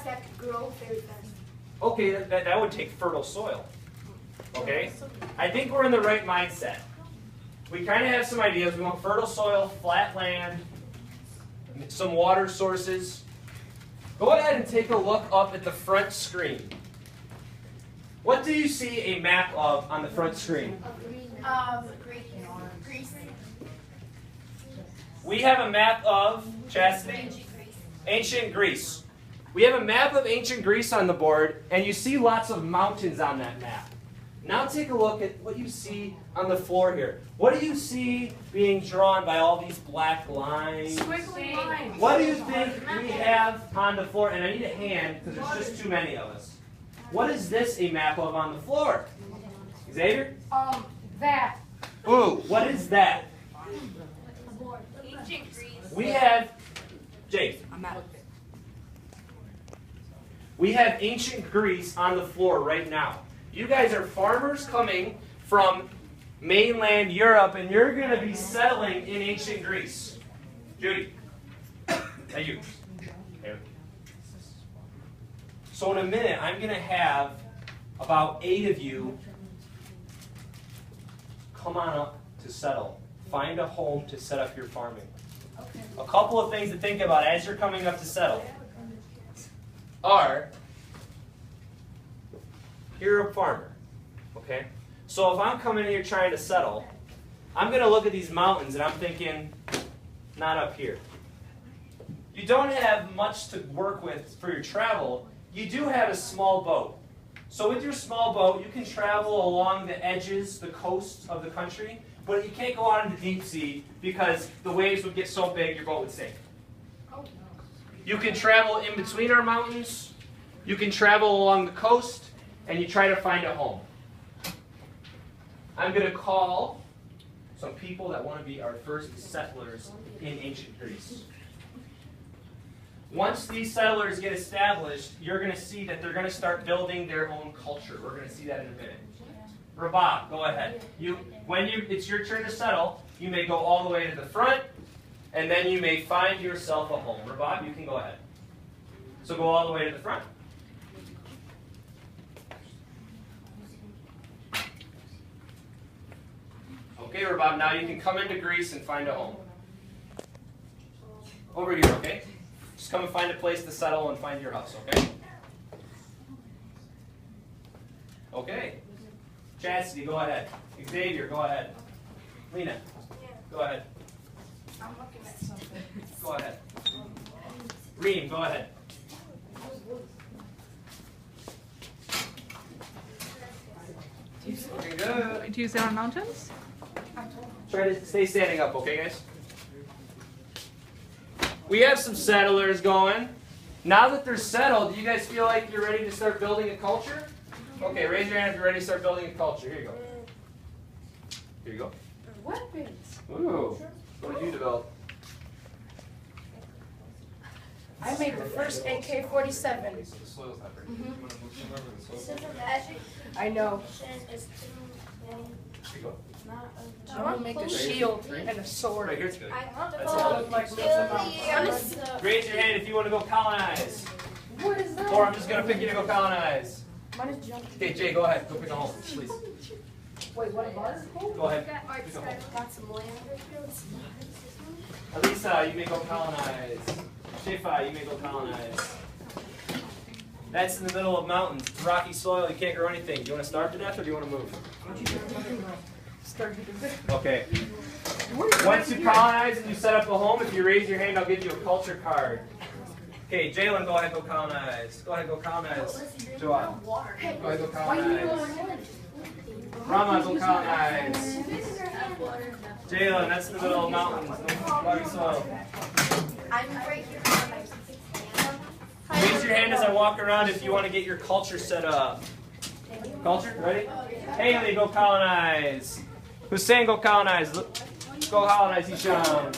that grow very fast. Okay, that would take fertile soil. Okay? I think we're in the right mindset. We kind of have some ideas. We want fertile soil, flat land, some water sources. Go ahead and take a look up at the front screen. What do you see a map of on the front screen? Greece. We have a map of, Chastity? Ancient Greece. We have a map of ancient Greece on the board, and you see lots of mountains on that map. Now take a look at what you see on the floor here. What do you see being drawn by all these black lines? Squiggly lines. What do you think we have on the floor? And I need a hand because there's just too many of us. What is this a map of on the floor? Xavier? That. Ooh, what is that? Ancient Greece. We have, Jake. We have ancient Greece on the floor right now. You guys are farmers coming from mainland Europe, and you're going to be settling in ancient Greece. Judy. Thank you. So in a minute, I'm going to have about 8 of you come on up to settle. Find a home to set up your farming. Okay. A couple of things to think about as you're coming up to settle are, you're a farmer, okay? So if I'm coming here trying to settle, I'm going to look at these mountains and I'm thinking, not up here. You don't have much to work with for your travel. You do have a small boat. So with your small boat, you can travel along the edges, the coast of the country, but you can't go out into deep sea because the waves would get so big your boat would sink. You can travel in between our mountains, you can travel along the coast, and you try to find a home. I'm going to call some people that want to be our first settlers in ancient Greece. Once these settlers get established, you're going to see that they're going to start building their own culture. We're going to see that in a minute. Rabab, go ahead. It's your turn to settle, you may go all the way to the front, and then you may find yourself a home. Rabab, you can go ahead. So go all the way to the front. Okay, Rabab, now you can come into Greece and find a home. Over here, okay? Just come and find a place to settle and find your house, okay? Okay. Chastity, go ahead. Xavier, go ahead. Lena, go ahead. I'm looking at something. Go ahead. Reem, go ahead. Looking good. Do you sit on mountains? Try to stay standing up, okay, guys? We have some settlers going. Now that they're settled, do you guys feel like you're ready to start building a culture? Okay, raise your hand if you're ready to start building a culture. Here you go. Here you go. Weapons. Ooh. What did you develop? I made the first AK-47. The soil's not very good. This is magic. I know. Here you go. I'm gonna make a shield and a sword. Right here's good. That's all. Look like this amount. Raise your hand if you want to go colonize. What is that? Or I'm just going to pick you to go colonize. Mine is junk. Okay, Jay, go ahead. Go pick a home, please. Wait, what was it? Go ahead. Pick a home. Got some land. Elisa, you may go colonize. Shifa, you may go colonize. That's in the middle of mountains. It's rocky soil. You can't grow anything. Do you want to starve to death or do you want to move? Okay. Once you colonize and you set up a home, if you raise your hand, I'll give you a culture card. Okay, Jalen, go ahead, go colonize. Go ahead, go colonize. Joel, go ahead, go colonize. Rama, go colonize. Jalen, that's in the middle of mountains. No rocky soil. I'm right here. Raise your hand as I walk around if you want to get your culture set up. Culture, ready? Haley, go colonize. Hussein, go colonize. Go colonize, Hisham.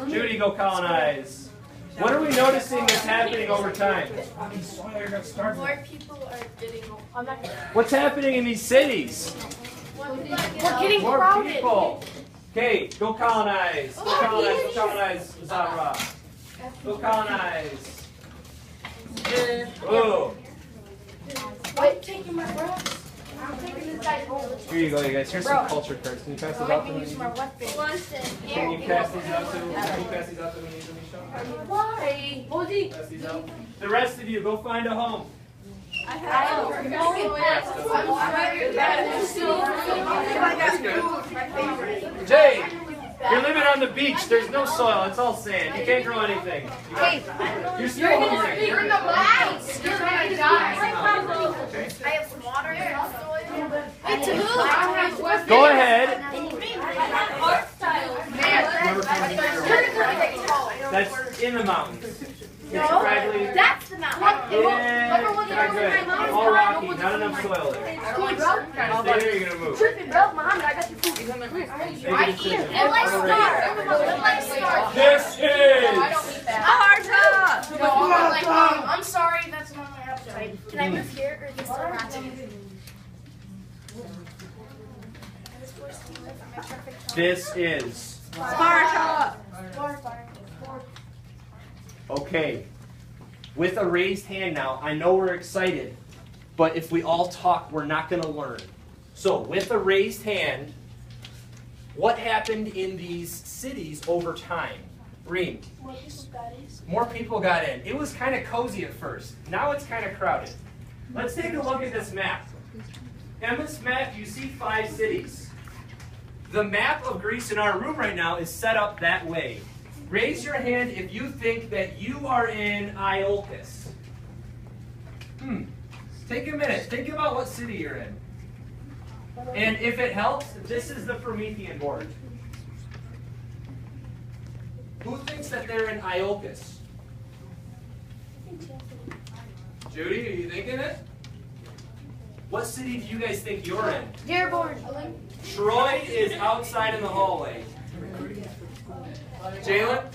Judy, go colonize. What are we noticing that's happening over time? More people are getting. What's happening in these cities? We're getting More crowded. people. Okay, go colonize. Go colonize, go colonize, Zahra. Go colonize. Oh. I'm taking my breath. I'm taking this guy's home. Here you go, you guys. Here's some culture cards. Can you pass these out to me? Use my weapon. Can you pass these out to me? Can you pass these out to me, Alicia? Why? Pass these out. The rest of you, go find a home. I'm sorry. That's good. Jay, you're living on the beach. There's no soil. It's all sand. You can't grow anything. You're still hungry. You're gonna die. You're gonna die. I have some water. Wait, to who? Go ahead. Art style. That's in the mountains. No, Scraggly. that's the mountain. Yeah, not good. All rocky. Not enough soil there. Stay there, you're gonna move. Tripping, bro. Muhammad, I got your food. Make a decision. Let's start. This is I'm sorry, that's not my appetite. Can I move here or is this still ratchet? This is Sparta. okay. With a raised hand now, I know we're excited, but if we all talk, we're not going to learn. So, with a raised hand, what happened in these cities over time? Reem. More people got in. It was kind of cozy at first. Now it's kind of crowded. Let's take a look at this map. On this map, you see 5 cities. The map of Greece in our room right now is set up that way. Raise your hand if you think that you are in Iolcus. Take a minute. Think about what city you're in. And if it helps, this is the Promethean board. Who thinks that they're in Iolcus? Judy, are you thinking it? What city do you guys think you're in? Dearborn. Troy is outside in the hallway. Jalen?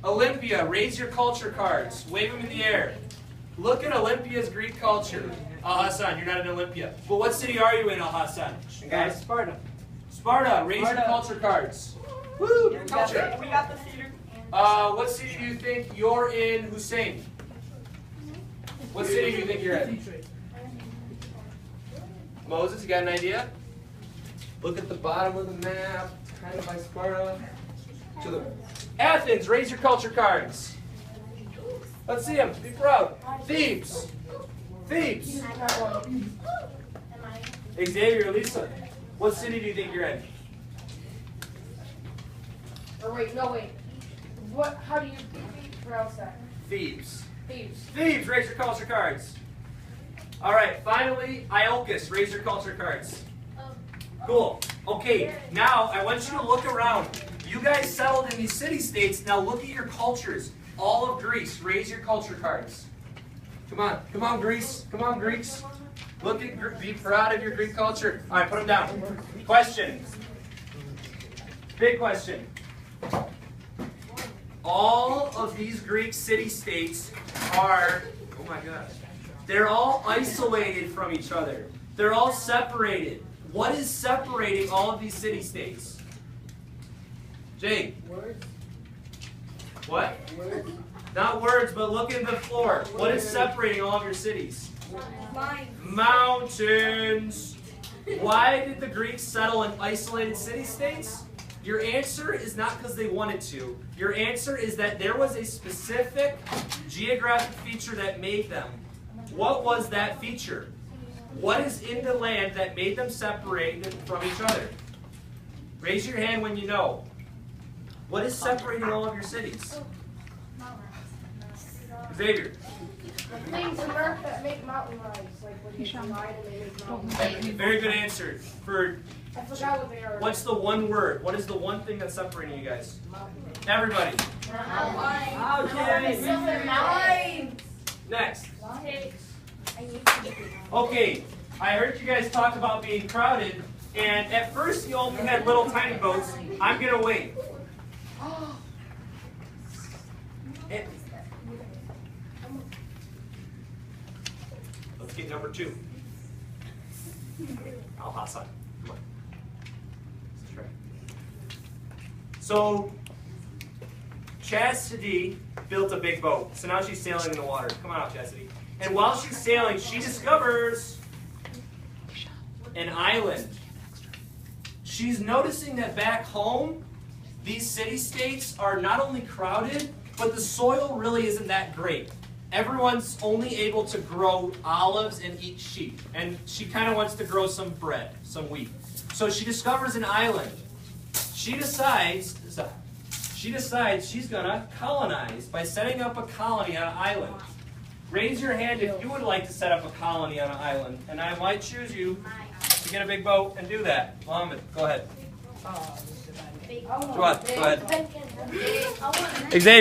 Olympia, raise your culture cards. Wave them in the air. Look at Olympia's Greek culture. Al-Hassan, you're not in Olympia. But what city are you in, Al-Hassan? Guys? Sparta. Sparta, raise your culture cards. Woo, your culture. We got the theater. What city do you think you're in, Hussein? What city do you think you're in? Moses, you got an idea? Look at the bottom of the map, kind of by Sparta. To the Athens, raise your culture cards. Let's see them. Be proud. Thebes. Thebes. Xavier, Lisa, what city do you think you're in? Or wait, no wait. What? How do you pronounce that? Thebes. Thieves. Thebes, raise your culture cards. All right, finally, Iolcus, raise your culture cards. Cool. Okay, now I want you to look around. You guys settled in these city-states. Now look at your cultures. All of Greece, raise your culture cards. Come on, Greece. Come on, Greeks. Look at, be proud of your Greek culture. All right, put them down. Question. Big question. All of these Greek city-states are, oh my gosh, they're all isolated from each other. They're all separated. What is separating all of these city-states? Jake? Words. What? Words. Not words, but look in the floor. What is separating all of your cities? Mine. Mountains. Why did the Greeks settle in isolated city-states? Your answer is not because they wanted to. Your answer is that there was a specific geographic feature that made them. What was that feature? What is in the land that made them separated from each other? Raise your hand when you know. What is separating all of your cities? Xavier. Things in Earth that make mountain rise, like when you combine and they make mountains. Very good answer. For I forgot what they are. what's the one word? What is the one thing that's separating you guys? Everybody. Okay. Next. Okay, I heard you guys talk about being crowded, and at first you only had little tiny boats. I'm gonna wait. And let's get number 2. Al-Hassan, come on. Let's try. So, Chastity built a big boat. So now she's sailing in the water. Come on out, Chastity. And while she's sailing, she discovers an island. She's noticing that back home, these city-states are not only crowded, but the soil really isn't that great. Everyone's only able to grow olives and eat sheep. And she kind of wants to grow some bread, some wheat. So she discovers an island. She decides she's going to colonize by setting up a colony on an island. Raise your hand if you would like to set up a colony on an island. And I might choose you to get a big boat and do that. Mohammed, go ahead. Go ahead. Xavier.